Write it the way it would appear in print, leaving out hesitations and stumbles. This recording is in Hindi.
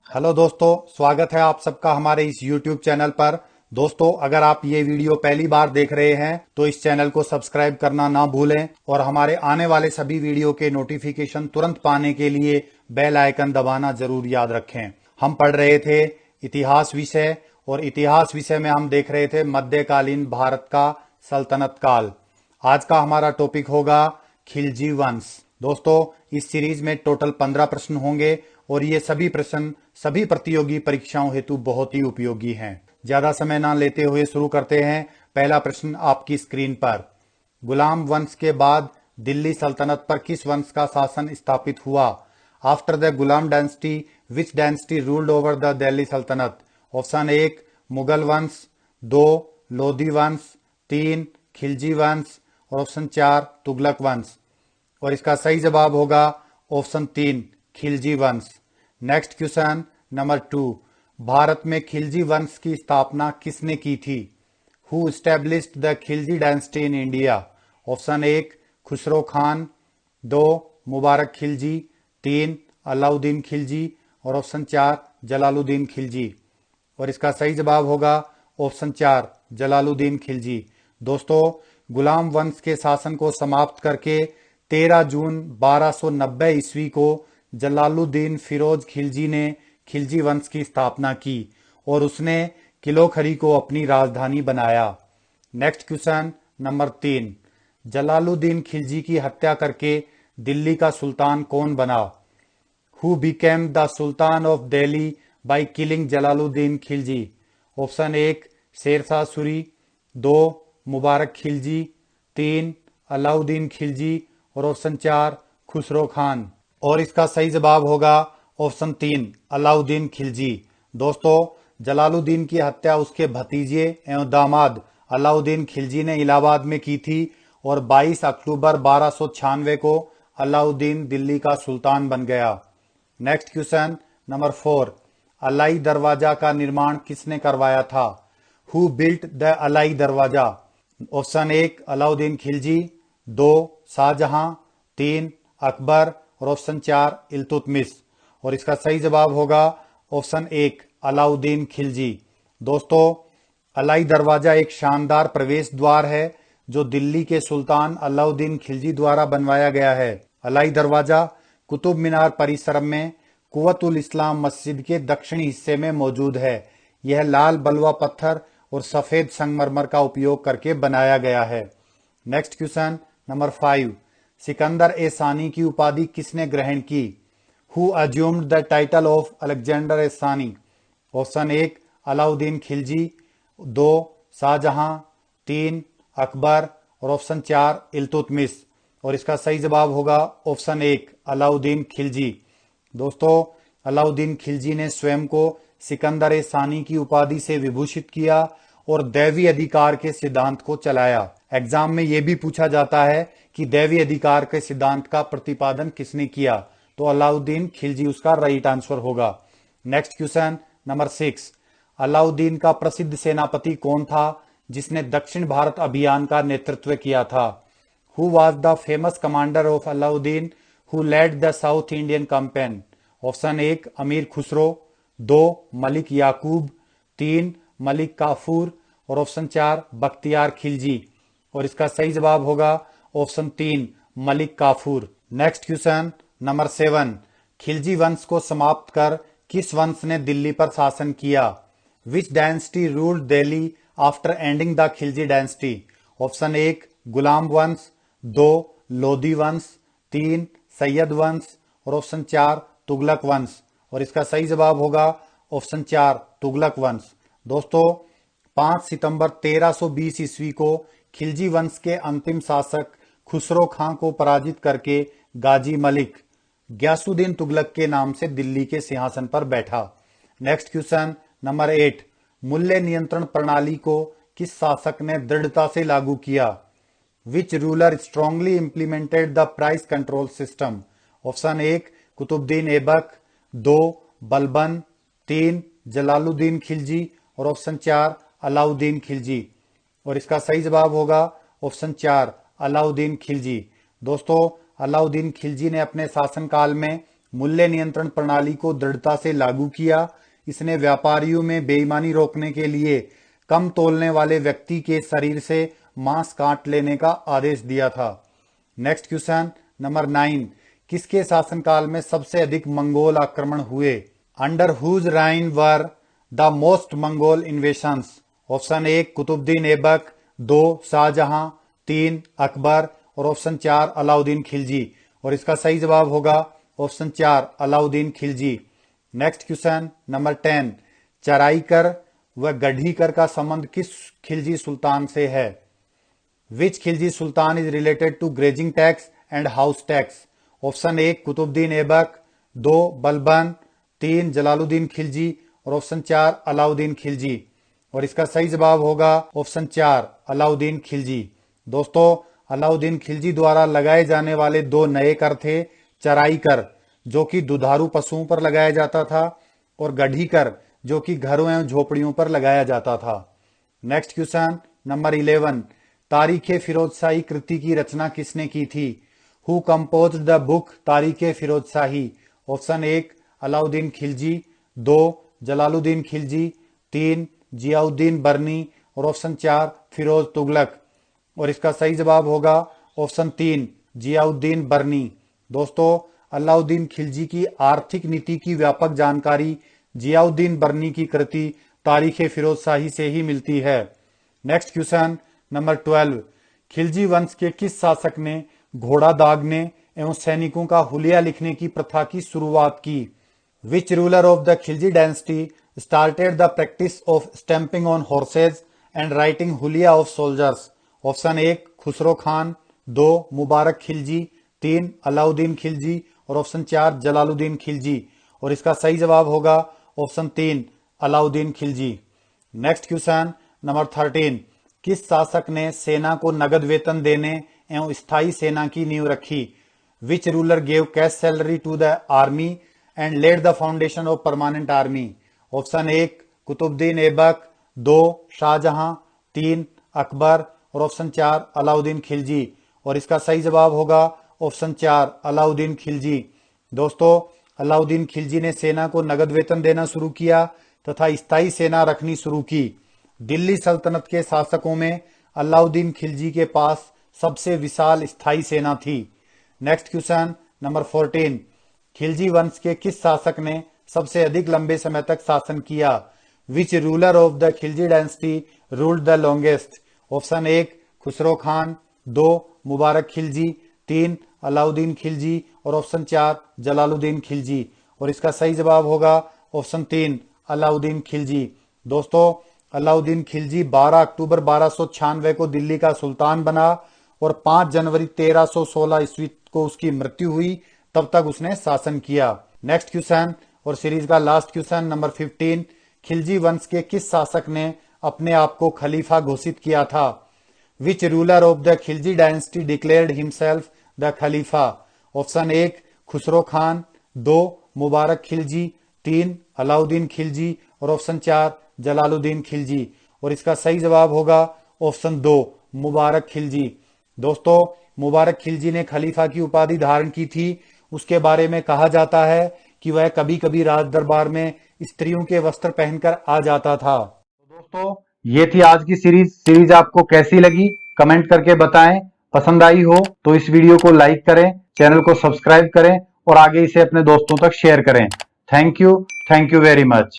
हेलो दोस्तों, स्वागत है आप सबका हमारे इस YouTube चैनल पर। दोस्तों, अगर आप ये वीडियो पहली बार देख रहे हैं तो इस चैनल को सब्सक्राइब करना ना भूलें और हमारे आने वाले सभी वीडियो के नोटिफिकेशन तुरंत पाने के लिए बेल आइकन दबाना जरूर याद रखें। हम पढ़ रहे थे इतिहास विषय और इतिहास विषय में हम देख रहे थे मध्यकालीन भारत का सल्तनत काल। आज का हमारा टॉपिक होगा खिलजी वंश। दोस्तों, इस सीरीज में टोटल 15 प्रश्न होंगे और ये सभी प्रश्न सभी प्रतियोगी परीक्षाओं हेतु बहुत ही उपयोगी हैं। ज्यादा समय ना लेते हुए शुरू करते हैं। पहला प्रश्न आपकी स्क्रीन पर। गुलाम वंश के बाद दिल्ली सल्तनत पर किस वंश का शासन स्थापित हुआ? After the Ghulam dynasty which dynasty ruled over the Delhi सल्तनत? ऑप्शन 1 मुगल वंश, 2 लोधी वंश, 3 खिलजी वंश और ऑप्शन 4 तुगलक वंश। और इसका सही जवाब होगा ऑप्शन 3 खिलजी वंश। Next question number 2। भारत में खिलजी वंश की स्थापना किसने की थी? Who established the Khilji dynasty in India? Option 1 Khusro Khan, 2 Mubarak Khilji, 3 Alauddin Khilji और ऑप्शन 4 जलालुद्दीन खिलजी। और इसका सही जवाब होगा ऑप्शन 4 जलालुद्दीन खिलजी। दोस्तों, गुलाम वंश के शासन को समाप्त करके 13 जून 1290 ईस्वी को जलालुद्दीन फिरोज खिलजी ने खिलजी वंश की स्थापना की और उसने किलोखरी को अपनी राजधानी बनाया। Next question number 3। Jalaluddin Khilji की हत्या करके दिल्ली का सुल्तान कौन बना? Who became the sultan of Delhi by killing Jalaluddin Khilji? Option 1 Sher Shah Suri, 2 Mubarak Khilji, 3 Alauddin Khilji और ऑप्शन 4 खुसरो खान। और इसका सही जवाब होगा ऑप्शन 3 अलाउद्दीन खिलजी। दोस्तों, जलालुद्दीन की हत्या उसके भतीजे एवं दामाद अलाउद्दीन खिलजी ने इलाहाबाद में की थी और 22 अक्टूबर 1296 को अलाउद्दीन दिल्ली का सुल्तान बन गया। Next question number 4। अलाई दरवाजा का निर्माण किसने करवाया था? हु बिल्ट द अलाई दरवाजा? ऑप्शन 1 अलाउद्दीन खिलजी, 2 शाहजहां, 3 अकबर और ऑप्शन 4 इल्तुतमिश। और इसका सही जवाब होगा ऑप्शन 1 अलाउद्दीन खिलजी। दोस्तों, अलाई दरवाजा एक शानदार प्रवेश द्वार है जो दिल्ली के सुल्तान अलाउद्दीन खिलजी द्वारा बनवाया गया है। अलाई दरवाजा कुतुब मीनार परिसर में कुव्वतुल इस्लाम मस्जिद के दक्षिणी हिस्से में मौजूद है। यह लाल बलुआ पत्थर और सफेद संगमरमर का उपयोग करके बनाया गया है। Next question number 5। सिकंदर ए सानी की उपाधि किसने ग्रहण की? Who assumed the title of Alexander ए सानी? ऑप्शन 1 अलाउद्दीन खिलजी, 2 शाहजहां, 3 अकबर और ऑप्शन 4 इल्तुतमिश। और इसका सही जवाब होगा ऑप्शन 1 अलाउद्दीन खिलजी। दोस्तों, अलाउद्दीन खिलजी ने स्वयं को सिकंदर ए सानी की उपाधि से विभूषित किया और दैवी अधिकार के सिद्धांत को चलाया। एग्जाम में यह भी पूछा जाता है कि दैवी अधिकार के सिद्धांत का प्रतिपादन किसने किया, तो अलाउद्दीन खिलजी उसका राइट आंसर होगा। Next question number 6। अलाउद्दीन का प्रसिद्ध सेनापति कौन था जिसने दक्षिण भारत अभियान का नेतृत्व किया था? Who was the famous commander of Alauddin who led the south Indian campaign? Option 1 Amir Khusro, 2 Malik याकूब, 3 मलिक काफूर और ऑप्शन 4 बख्तियार खिलजी। और इसका सही जवाब होगा option 3 Malik Kafur. Next question number 7। Khilji वंश को समाप्त कर किस वंश ने दिल्ली पर शासन किया? विच dynasty ruled Delhi after ending the Khilji dynasty? Option 1 गुलाम वंश, 2 लोधी वंश, 3 सैयद वंश और ऑप्शन 4 तुगलक वंश। और इसका सही जवाब होगा ऑप्शन 4 तुगलक वंश। दोस्तों, 5 सितंबर 1320 ईस्वी को खिलजी वंश के अंतिम शासक खुसरो खां को पराजित करके गाजी मलिक ग्यासुद्दीन तुगलक के नाम से दिल्ली के सिंहासन पर बैठा। Next question number 8। मूल्य नियंत्रण प्रणाली को किस शासक ने दृढ़ता से लागू किया? Which ruler strongly implemented the price control system? Option 1 Qutubuddin Aibak, 2 Balban, 3 Jalaluddin Khilji और ऑप्शन 4 अलाउद्दीन खिलजी। और इसका सही जवाब होगा ऑप्शन 4 अलाउद्दीन खिलजी। दोस्तों, अलाउद्दीन खिलजी ने अपने शासनकाल में मूल्य नियंत्रण प्रणाली को दृढ़ता से लागू किया। इसने व्यापारियों में बेईमानी रोकने के लिए कम तोलने वाले व्यक्ति के शरीर से मांस काट लेने का आदेश दिया था। नेक्स्ट क्वेश्चन नंबर 9, किसके शासनकाल में सबसे अधिक मंगोल आक्रमण हुए? Under whose reign were the most Mongol invasions? Option 1 Qutubuddin Aibak, 2 Shahjahan, 3 Akbar और ऑप्शन 4 अलाउद्दीन खिलजी। और इसका सही जवाब होगा option 4 Alauddin Khilji. Next question number 10, चराइकर व गढ़ीकर का संबंध किस खिलजी सुल्तान से है? Which Khilji sultan is related to grazing tax and house tax? Option 1 Qutubuddin Aibak, 2 Balban, 3 Jalaluddin Khilji और ऑप्शन 4 अलाउद्दीन खिलजी। और इसका सही जवाब होगा ऑप्शन 4 अलाउद्दीन खिलजी। दोस्तों, अलाउद्दीन खिलजी द्वारा लगाए जाने वाले 2 नए कर थे, चराई कर जो कि दुधारू पशुओं पर लगाया जाता था और गढ़ी कर जो कि घरों एवं झोपड़ियों पर लगाया जाता था। नेक्स्ट क्वेश्चन नंबर 11, तारीखे फिरोजशाही कृति की रचना किसने की थी? Who composed the book Tarikh-e Firozshahi? Option 1 Alauddin Khilji, 2 Jalaluddin Khilji, 3 Ziauddin Barani और ऑप्शन 4 फिरोज तुगलक। और इसका सही जवाब होगा ऑप्शन 3 जियाउद्दीन बर्नी। दोस्तों, अलाउद्दीन खिलजी की आर्थिक नीति की व्यापक जानकारी जियाउद्दीन बर्नी की कृति तारीख फिरोजशाही से ही मिलती है। नेक्स्ट क्वेश्चन नंबर 12, खिलजी वंश के किस शासक ने घोड़ा दागने एवं सैनिकों का हुलिया लिखने की प्रथा की शुरुआत की? Which ruler of the Khilji dynasty started the practice of stamping on horses and writing huliya of soldiers? Option 1 Khusro Khan, 2 Mubarak Khilji, 3 Alauddin Khilji और ऑप्शन 4 जलालुद्दीन खिलजी। और इसका सही जवाब होगा option 3 Alauddin Khilji. Next question number 13, किस शासक ने सेना को नगद वेतन देने एवं स्थायी सेना की नींव रखी? Which ruler gave cash salary to the army and led the foundation of permanent army? Option 1 Qutubuddin Aibak, 2 Shahjahan, 3 Akbar और ऑप्शन 4 अलाउद्दीन खिलजी। और इसका सही जवाब होगा ऑप्शन 4 अलाउद्दीन खिलजी। दोस्तों, अलाउद्दीन खिलजी ने सेना को नगद वेतन देना शुरू किया तथा स्थायी सेना रखनी शुरू की। दिल्ली सल्तनत के शासकों में अलाउद्दीन खिलजी के पास सबसे विशाल स्थायी सेना थी। नेक्स्ट क्वेश्चन नंबर 14, खिलजी वंश के किस शासक ने सबसे अधिक लंबे समय तक शासन किया? Which ruler of the Khilji dynasty ruled the longest? Option 1 Khusro Khan, 2 Mubarak Khilji, 3 Alauddin Khilji और ऑप्शन 4 जलालुद्दीन खिलजी। और इसका सही जवाब होगा ऑप्शन 3 अलाउद्दीन खिलजी। दोस्तों, अलाउद्दीन खिलजी 12 अक्टूबर 1296 को दिल्ली का सुल्तान बना और 5 जनवरी 1316 ईस्वी को उसकी मृत्यु हुई। तब तक उसने शासन किया। नेक्स्ट क्वेश्चन और सीरीज का लास्ट क्वेश्चन नंबर 15, खिलजी वंश के किस शासक ने अपने आप को खलीफा घोषित किया था? विच ruler of the Khilji dynasty declared himself the Khalifa? Option 1 Khusro Khan, 2 Mubarak Khilji, 3 Alauddin Khilji और ऑप्शन 4 जलालुद्दीन खिलजी। और इसका सही जवाब होगा ऑप्शन 2 मुबारक खिलजी। दोस्तों, मुबारक खिलजी ने खलीफा की उपाधि धारण की थी। उसके बारे में कहा जाता है कि वह कभी कभी राज दरबार में स्त्रियों के वस्त्र पहनकर आ जाता था। तो दोस्तों, ये थी आज की सीरीज आपको कैसी लगी कमेंट करके बताएं। पसंद आई हो तो इस वीडियो को लाइक करें, चैनल को सब्सक्राइब करें और आगे इसे अपने दोस्तों तक शेयर करें। Thank you very much.